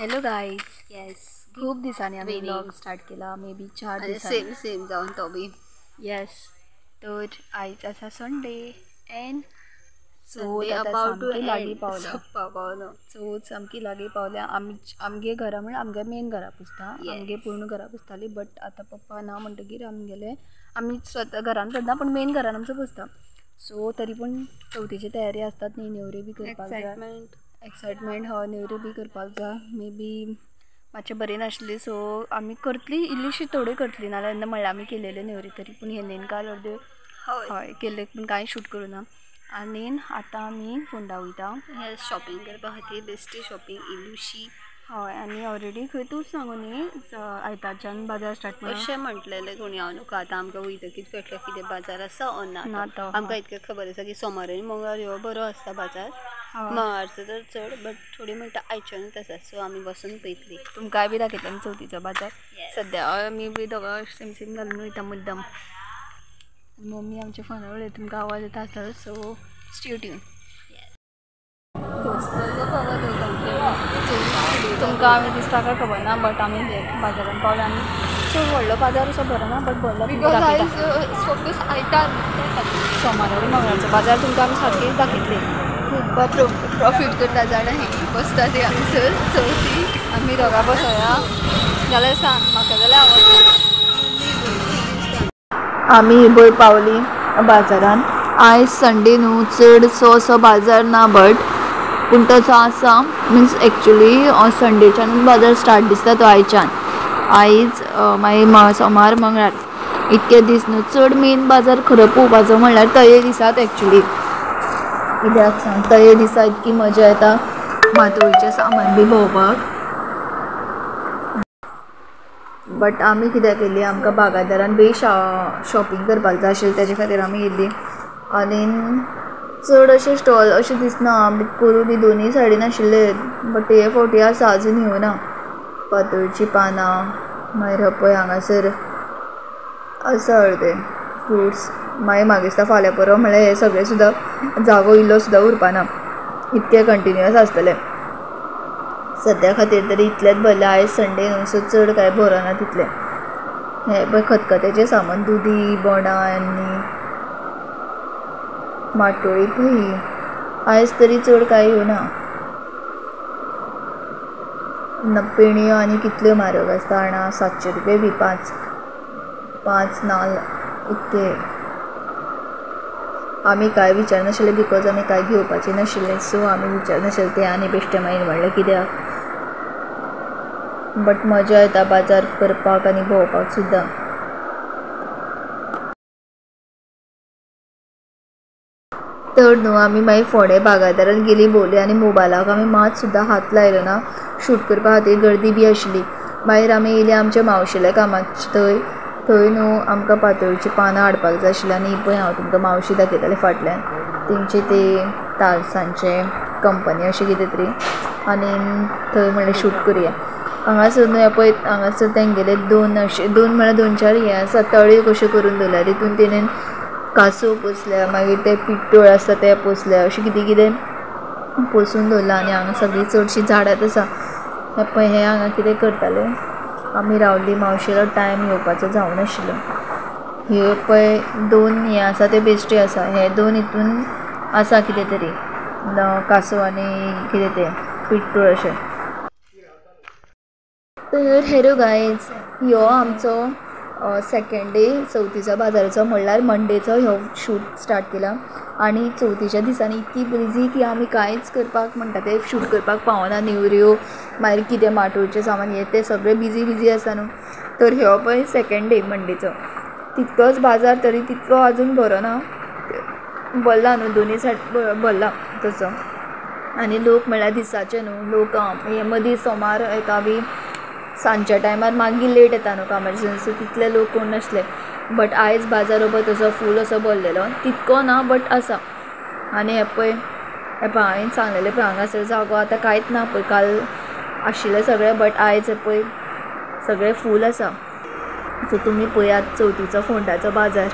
Hello guys. Yes, खूप दिवसांनी आम्ही व्लॉग स्टार्ट केला, मे बी 4 दिवसांनी. सेम जाऊन तो बी. येस, तर आयज आसा संडे एंड संडे आतां अबाउट टू सामकी लागीं एंड पावल्या. पावलो. चवथ सामकी लागीं पावल्या. आमगे घरा म्हळ्यार आमगे मेन घरा पुजता. आमगे पूर्ण घरा पुजताली, बट आतां पप्पा ना म्हणटकीर आमी स्वता घरान करता, पण मेन घरान आमचो पुजता. सो तरी पूण चवथीची तयारी आसतात न्ही, नेवऱ्यो बी करपाक जाय. एक्सायटमेंट हय, नेवऱ्यो बी करपाक जाय. मे बी मातशें बरें नाशिल्लें, सो आमी करतली, इल्लीशी थोडी करतली, नाल्यार येन्ना म्हणल्यार आमी केलेल्यो नेवऱ्यो. तरी पूण हेनेन काल अर्द्यो हय केल्ले, पूण कांय शूट करूं ना. आनी आतां आमी फोंडा वयता शॉपिंग करपा खातीर. बेश्टी शॉपिंग इल्लीशी. हय, आनी ऑलरेडी खंय तूं सांगू न्ही, आयतारच्यान बाजार स्टार्ट अशें म्हटलेलें कोणी, हांव नुका आतां आमकां वयतकीर कळटलें कितें बाजार आसा ओ ना. तो आमकां इतकें खबर आसा की सोमार आनी मंगळार ह्यो बरो आसता बाजार. मंगळारचो तर चड, बट थोडी म्हणटा आयच्यानूच आसा, सो आमी बसून पळयतली. तुमकांय बी दाखयतलें चवथीचो बाजार. सद्या आमी बी दोगां सेम सेम घालून वयता मुद्दम. मम्मी आमच्या फोनार उलयता, तुमकां आवाज येता आसतलो, सो स्टे ट्यून. तुमकां आमी दिसता काय खबर ना, बट आमी बाजारान पावल्या. आनी चड व्हडलो बाजार असो भरो ना, बट भरलो फोकस आयतार सोमार आनी मंगळारचो बाजार तुमकां आमी सारकी दाखयतली. खूब प्रॉफीट करता जाणां ही बसता ती हांगसर चवथी. आमी दोगां बसोया जाल्यार सांग म्हाका, जाल्यार हांव आमी पळय पावली बाजारान. आयज संडे न्हू, चडसो असो बाजार ना, बट पूण तसो आसा. मिन्स एक्चुली संडेच्यानूच बाजार स्टार्ट दिसता तो आयच्यान. आयज मागीर सोमार मंगळार इतके दीस न्हू. चड मेन बाजार खरो पळोवपाचो म्हणल्यार तये दिसात एक्चुली. कित्याक सांग, तये दिसा इतकी मजा येता मातोळीचें सामान बी भोंवपाक. बट आमी कितें केली, आमकां बागायदारान बी शॉपिंग करपाक जाय आशिल्लें, तेजे खातीर आमी गेल्ली. आनी चड अशे स्टॉल अशें दिसना, करू बी दोनूय सायडीन आशिल्ले, बट हे फावटी आसा आजून येवना. पातोळीचीं पानां, मागीर पळय हांगासर आसा अर्दे फ्रुट्स. मागीर म्हाका दिसता फाल्यां परवा म्हळ्यार हे सगळें सुद्दां जागो इल्लो सुद्दां उरपाना, इतके कंटिन्युअस आसतले. सद्या खातीर तरी इतलेंच भरलें. आयज संडे न्हू, सो चड कांय भरना तितलें. हें पळय खतखत्याचें सामान, दुदी, बोंडां आनी माटोळी पळय आयज तरी चड कांय येवना. पेणयो आनी कितल्यो म्हारग आसता जाणा, 700 रुपया बी 5 नाल्ल इतके. आमी कांय विचारनाशिल्ले, बिकॉज आमी कांय घेवपाचें नाशिल्लें, सो आमी विचारनाशिल्लें तें. आनी बेश्टें मागीर म्हणलें कित्याक, बट मजा येता बाजार करपाक आनी भोंवपाक सुद्दां. तर न्हू आमी मागीर फोंडें बागायदारान गेली, भोंवली. आनी मोबायलाक आमी मात सुद्दां हात लायलो ना, शूट करपा खातीर गर्दी बी आशिल्ली. मागीर आमी येयली आमच्या मावशेल्या कामाची थंय न्हू आमकां पातोळीचीं पानां हाडपाक जाय आशिल्लीं. आनी पळय हांव तुमकां मावशी दाखयतालें फाटल्यान, तेंचे ते तालसांचे कंपनी अशें कितें तरी. आनी थंय म्हणलें शूट करुया. हांगासर न्हू हें पळय, हांगासर तेंगेले दोन म्हळ्यार 2-4 हें आसा, तळयो कश्यो करून दवरल्या. तितून तेणेन कासव पोसल्या, मागीर ते पिट्टूळ आसता ते पोसल्या, अशें कितें कितें पोसून दवरलां. आनी हांगा सगळीं चडशीं झाडांच आसा. हें पळय, हें हांगा कितें करताले. आमी रावल्ली, मावशेलो टायम येवपाचो जावं नाशिल्लो. ह्यो पळय 2 हें आसा ते बेश्टे आसा. हे 2 हितून आसा कितें तरी कासव आनी कितें तें पिट्टूळ अशें. तर हेरो गायज, ह्यो आमचो सेकंड डे चवथीचो बाजाराचो, म्हणल्यार मंडेचो ह्यो शूट स्टार्ट केला. आनी चवथीच्या दिसांनी इतकी बिजी की आमी कांयच करपाक म्हणटा ते शूट करपाक पावना. नेवऱ्यो मागीर कितें माटोळीचें सामान हें तें सगळें बिजी आसा न्हू. तर ह्यो पळय सेकंड डे मंडेचो. तितकोच बाजार तरी तितलो आजून भरना, भरला न्हू, दोनूय सायड भरला तसो. आनी लोक म्हणल्यार दिसाचे न्हू, लोक हे मदीं सोमार हेका बी सांजच्या टायमार मागीर लेट येता न्हू कामारसून, सो तितले लोक कोण नासले. बट आयज बाजार तसो फूल असो भरलेलो, तितको ना बट आसा. आनी हें पळय हांवें सांगलेलें पळय, हांगासर जागो आतां कांयच ना पळय. काल आशिल्लें सगळें, बट आयज पळय सगळें फूल आसा. सो तुमी पळयात चवथीचो फोंडाचो बाजार.